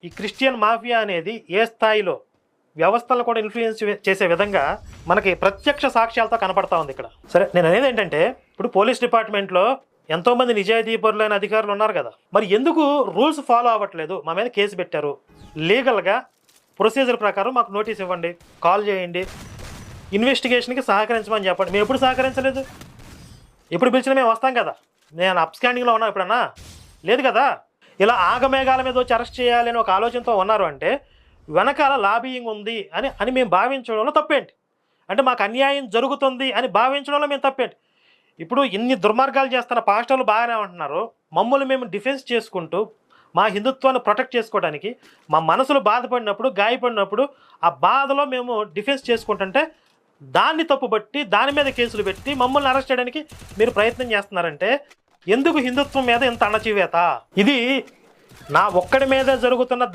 ఈ Christian mafia అనేది ఏ స్థాయిలో వ్యవస్థలను కూడా ఇన్ఫ్లుయెన్స్ చేసే విధంగా మనకి ప్రత్యక్ష సాక్ష్యాలతో కనపడతా ఉంది ఇక్కడ. సరే, నేను అనేది ఏంటంటే, ఇప్పుడు పోలీస్ డిపార్ట్మెంట్లో ఎంతోమంది నిజాయితీపరులైన అధికారులు ఉన్నారు కదా, మరి ఎందుకు రూల్స్ ఫాలో అవ్వట్లేదు? మా మీద కేసు పెట్టారు, లీగల్గా ప్రొసీజర్ ప్రకారం మాకు నోటీస్ ఇవ్వండి, కాల్ చేయండి, ఇన్వెస్టిగేషన్కి సహకరించమని చెప్పండి. మేము ఎప్పుడు సహకరించలేదు? ఎప్పుడు పిలిచినా మేము వస్తాం కదా. నేను అప్స్కాండింగ్లో ఉన్నా ఎప్పుడన్నా? లేదు కదా. ఇలా ఆగమేఘాల మీద వచ్చి అరెస్ట్ చేయాలని ఒక ఆలోచనతో ఉన్నారు అంటే వెనకాల లాబియింగ్ ఉంది అని మేము భావించడంలో తప్పేంటి? అంటే మాకు అన్యాయం జరుగుతుంది అని భావించడంలో మేము తప్పేంటి? ఇప్పుడు ఇన్ని దుర్మార్గాలు చేస్తున్న పాస్టర్లు బాగానే ఉంటున్నారు, మమ్మల్ని మేము డిఫెన్స్ చేసుకుంటూ మా హిందుత్వాన్ని ప్రొటెక్ట్ చేసుకోవడానికి మా మనసులు బాధపడినప్పుడు, గాయపడినప్పుడు ఆ బాధలో మేము డిఫెన్స్ చేసుకుంటుంటే దాన్ని తప్పుబట్టి దాని మీద కేసులు పెట్టి మమ్మల్ని అరెస్ట్ చేయడానికి మీరు ప్రయత్నం చేస్తున్నారంటే ఎందుకు హిందుత్వం మీద ఇంత అణచివేత? ఇది నా ఒక్కడి మీద జరుగుతున్న